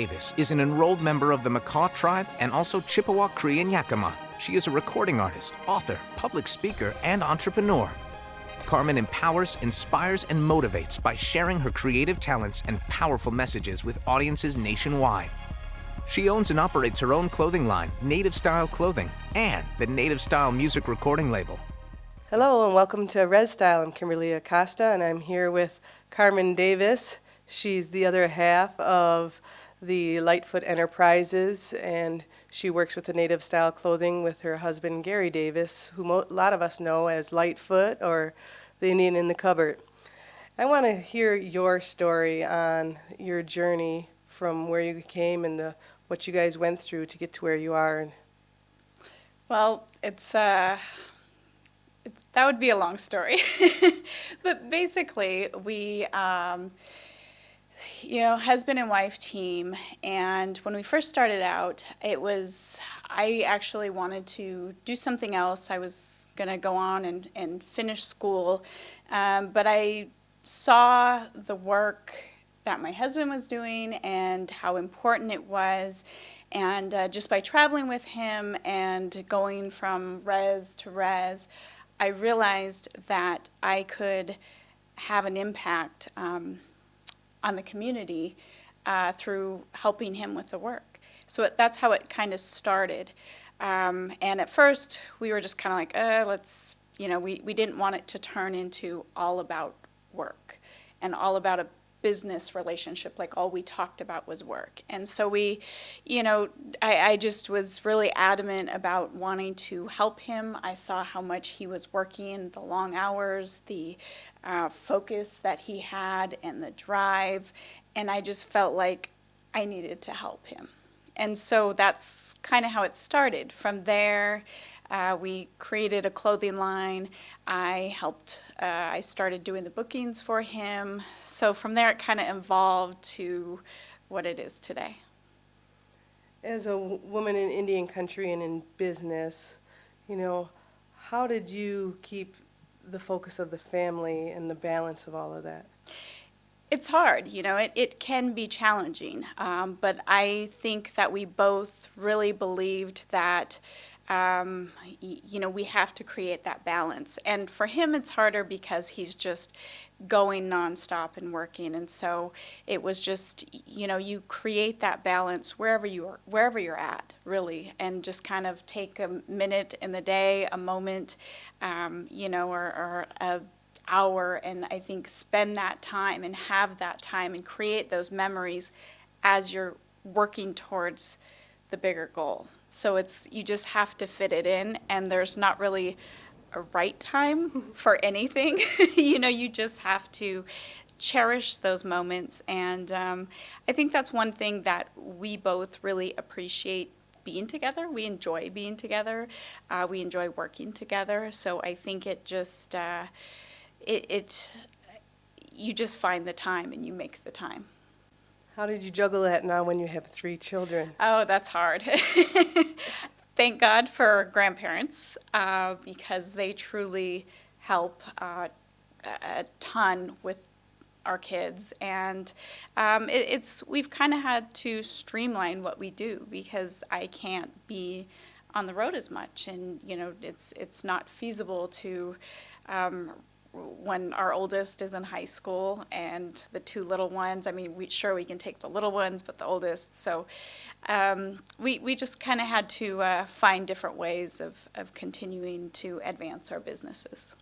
Davis is an enrolled member of the Makah tribe and also Chippewa Cree and Yakima. She is a recording artist, author, public speaker, and entrepreneur. Carmen empowers, inspires, and motivates by sharing her creative talents and powerful messages with audiences nationwide. She owns and operates her own clothing line, Native Style Clothing, and the Native Style music recording label. Hello and welcome to RezStyle. I'm Kimberlie Acosta and I'm here with Carmen Davis. She's the other half of the Lightfoot Enterprises, and she works with the Native Style Clothing with her husband Gary Davis, who a lot of us know as Lightfoot or the Indian in the Cupboard. I want to hear your story on your journey from where you came and what you guys went through to get to where you are. Well, that would be a long story. But basically, we, husband and wife team, and when we first started out, I actually wanted to do something else. I was going to go on and finish school, but I saw the work that my husband was doing and how important it was. And just by traveling with him and going from res to res, I realized that I could have an impact on the community through helping him with the work. So that's how it kind of started. And at first, we were just kind of like, we didn't want it to turn into all about work and all about a business relationship, like all we talked about was work. And so I just was really adamant about wanting to help him. I saw how much he was working, the long hours, the focus that he had, and the drive, and I just felt like I needed to help him. And so that's kind of how it started. From there, we created a clothing line. I started doing the bookings for him. So from there, it kind of evolved to what it is today. As a woman in Indian country and in business, how did you keep the focus of the family and the balance of all of that? It's hard, it can be challenging, but I think that we both really believed that we have to create that balance. And for him, it's harder because he's just going nonstop and working. And so it was just, you create that balance wherever you're at, really, and just kind of take a minute in the day, a moment, or a hour, and I think spend that time and have that time and create those memories as you're working towards the bigger goal. So you just have to fit it in, and there's not really a right time for anything. You just have to cherish those moments, and I think that's one thing that we both really appreciate being together. We enjoy being together. We enjoy working together. So I think it just you just find the time and you make the time. How did you juggle that now when you have 3 children? Oh, that's hard. Thank God for grandparents because they truly help a ton with our kids, and we've kind of had to streamline what we do because I can't be on the road as much, and it's not feasible to. When our oldest is in high school and the 2 little ones, we can take the little ones, but the oldest. So we just kind of had to find different ways of continuing to advance our businesses.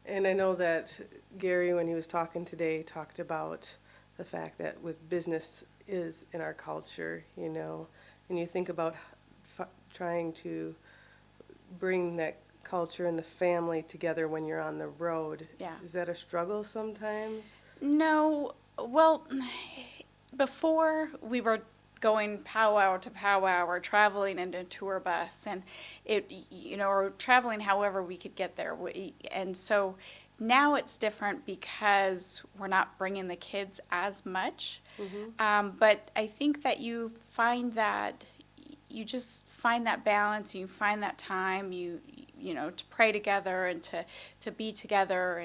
And I know that Gary, when he was talking today, talked about the fact that with business is in our culture, and you think about trying to bring that culture and the family together when you're on the road. Yeah. Is that a struggle sometimes? No. Well, before we were going powwow to powwow or traveling in a tour bus, and or traveling however we could get there. And so now it's different because we're not bringing the kids as much. Mm-hmm. But I think that you just find that balance, you find that time, to pray together and to be together,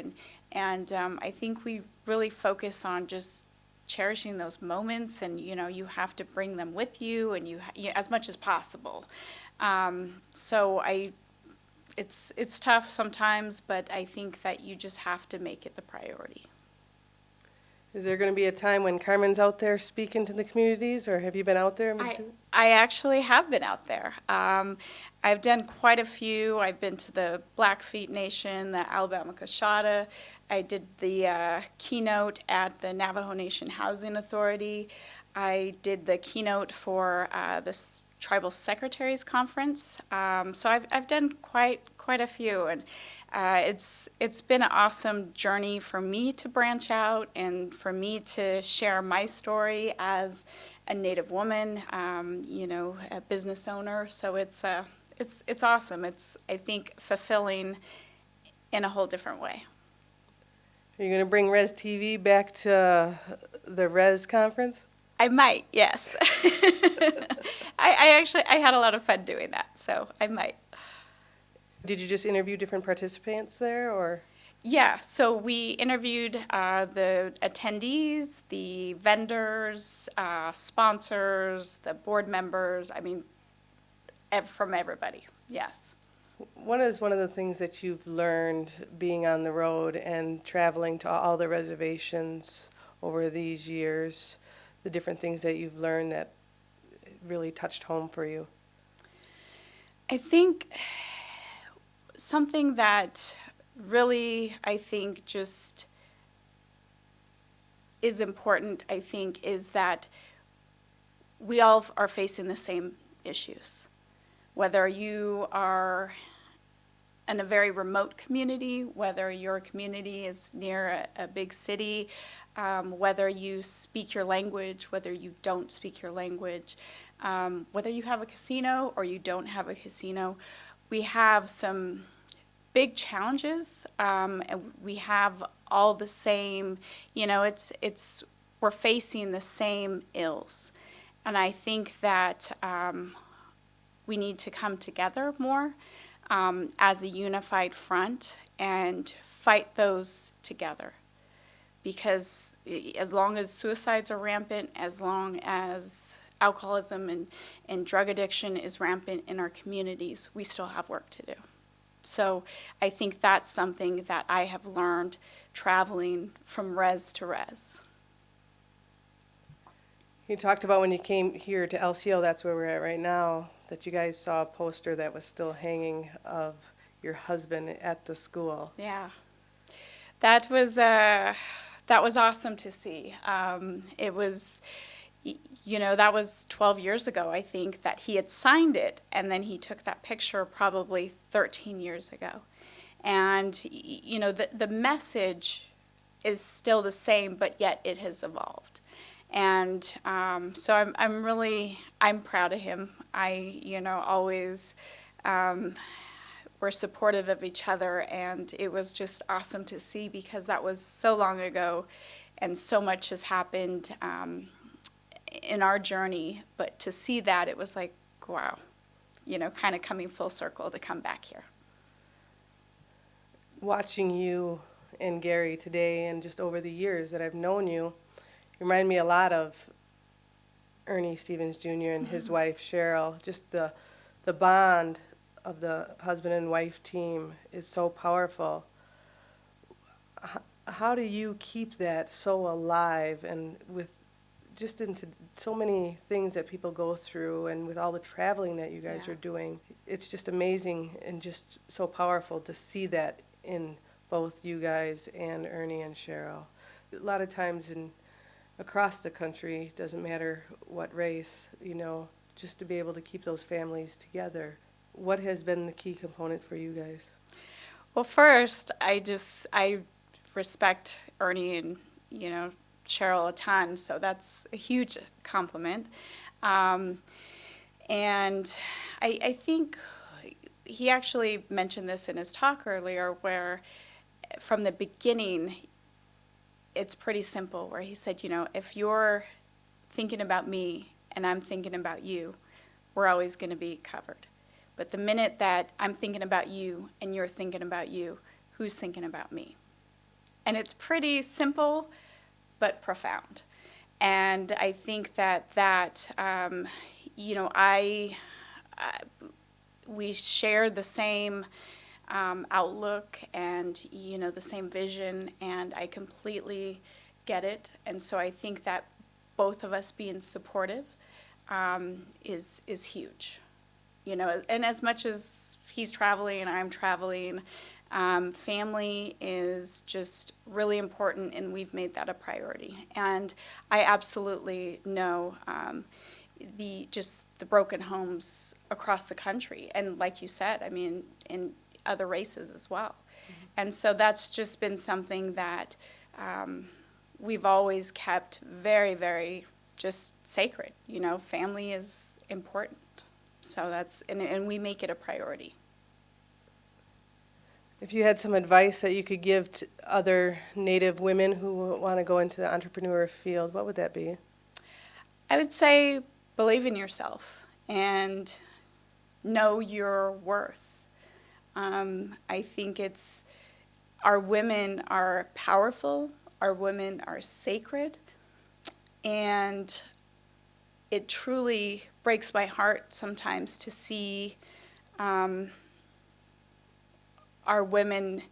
and I think we really focus on just cherishing those moments, and you have to bring them with you, and as much as possible. So it's tough sometimes, but I think that you just have to make it the priority. Is there going to be a time when Carmen's out there speaking to the communities, or have you been out there? I actually have been out there. I've done quite a few. I've been to the Blackfeet Nation, the Alabama Coshada. I did the keynote at the Navajo Nation Housing Authority. I did the keynote for this Tribal Secretaries Conference. So I've done quite a few, and it's been an awesome journey for me to branch out and for me to share my story as a Native woman, a business owner. So it's awesome. It's, I think, fulfilling in a whole different way. Are you going to bring RezTV back to the Rez conference? I might, yes. I had a lot of fun doing that, so I might. Did you just interview different participants there, or? Yeah, so we interviewed the attendees, the vendors, sponsors, the board members, from everybody, yes. What is one of the things that you've learned being on the road and traveling to all the reservations over these years, the different things that you've learned that really touched home for you? I think something that really, I think, just is important, is that we all are facing the same issues. Whether you are in a very remote community, whether your community is near a big city, whether you speak your language, whether you don't speak your language, whether you have a casino or you don't have a casino, we have some big challenges, and we have all the same, we're facing the same ills. And I think that we need to come together more as a unified front and fight those together. Because as long as suicides are rampant, as long as alcoholism and drug addiction is rampant in our communities, we still have work to do. So I think that's something that I have learned traveling from res to res. You talked about when you came here to LCO, that's where we're at right now, that you guys saw a poster that was still hanging of your husband at the school. Yeah, that was awesome to see. It was, that was 12 years ago, I think, that he had signed it, and then he took that picture probably 13 years ago. And, the message is still the same, but yet it has evolved. And so I'm proud of him. Always we're supportive of each other, and it was just awesome to see because that was so long ago, and so much has happened in our journey. But to see that, it was like, wow, kind of coming full circle to come back here. Watching you and Gary today and just over the years that I've known you, remind me a lot of Ernie Stevens Jr. and his wife Cheryl. Just the bond of the husband and wife team is so powerful. How do you keep that so alive, and with just into so many things that people go through, and with all the traveling that you guys are doing? It's just amazing and just so powerful to see that in both you guys and Ernie and Cheryl. A lot of times across the country, doesn't matter what race, just to be able to keep those families together. What has been the key component for you guys? Well, first, I respect Ernie and, Cheryl a ton, so that's a huge compliment. And I think he actually mentioned this in his talk earlier, where from the beginning, it's pretty simple, where he said, if you're thinking about me and I'm thinking about you, we're always going to be covered. But the minute that I'm thinking about you and you're thinking about you, who's thinking about me? And it's pretty simple, but profound. And I think we share the same outlook and, the same vision, and I completely get it. And so I think that both of us being supportive is huge. And as much as he's traveling, I'm traveling, family is just really important, and we've made that a priority. And I absolutely know the broken homes across the country, and like you said, I mean, in other races as well. Mm-hmm. And so that's just been something that we've always kept very, very just sacred. Family is important. So and we make it a priority. If you had some advice that you could give to other Native women who want to go into the entrepreneur field, what would that be? I would say believe in yourself and know your worth. I think our women are powerful, our women are sacred, and it truly breaks my heart sometimes to see our women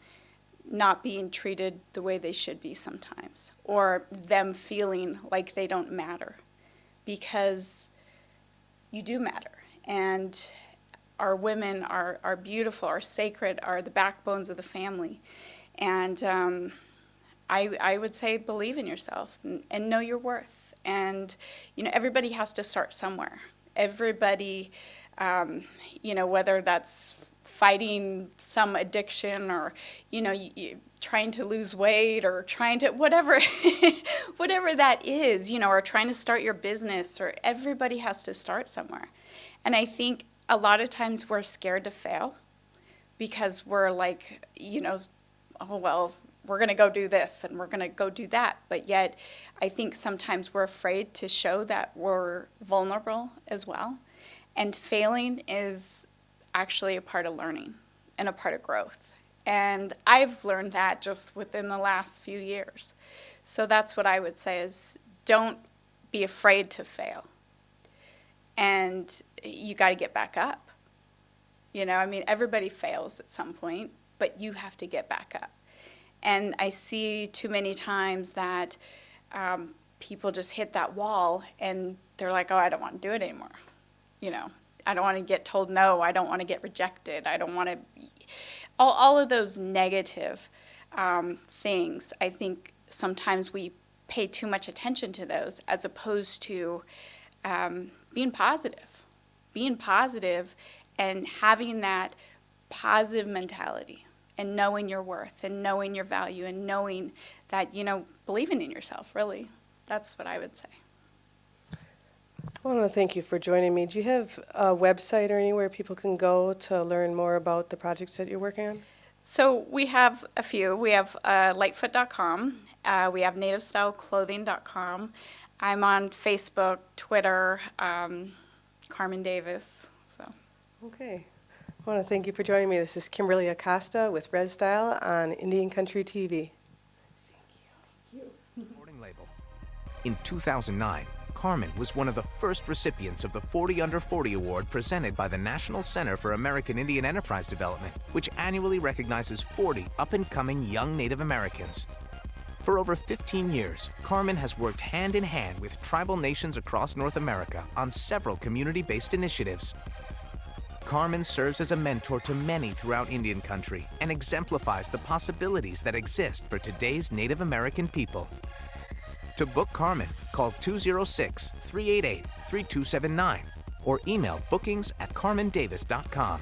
not being treated the way they should be sometimes, or them feeling like they don't matter, because you do matter. And our women are beautiful, are sacred, are the backbones of the family. And I would say believe in yourself and know your worth. And, everybody has to start somewhere. Everybody, whether that's fighting some addiction or, trying to lose weight or trying to, whatever that is, or trying to start your business, or everybody has to start somewhere. And I think a lot of times we're scared to fail because we're like, oh, well, we're going to go do this and we're going to go do that. But yet I think sometimes we're afraid to show that we're vulnerable as well. And failing is actually a part of learning and a part of growth. And I've learned that just within the last few years. So that's what I would say is don't be afraid to fail. And you got to get back up. Everybody fails at some point, but you have to get back up. And I see too many times that people just hit that wall and they're like, oh, I don't want to do it anymore. I don't want to get told no. I don't want to get rejected. I don't want to. All of those negative things, I think sometimes we pay too much attention to those as opposed to being positive and having that positive mentality and knowing your worth and knowing your value and knowing that, believing in yourself, really. That's what I would say. I want to thank you for joining me. Do you have a website or anywhere people can go to learn more about the projects that you're working on? So we have a few. We have lightfoot.com. We have nativestyleclothing.com. I'm on Facebook, Twitter, Carmen Davis. So. Okay. I want to thank you for joining me. This is Kimberlie Acosta with RezStyle on Indian Country TV. Thank you. Recording label. In 2009, Carmen was one of the first recipients of the 40 Under 40 Award presented by the National Center for American Indian Enterprise Development, which annually recognizes 40 up-and-coming young Native Americans. For over 15 years, Carmen has worked hand in hand with tribal nations across North America on several community-based initiatives. Carmen serves as a mentor to many throughout Indian country and exemplifies the possibilities that exist for today's Native American people. To book Carmen, call 206-388-3279 or email bookings@carmendavis.com.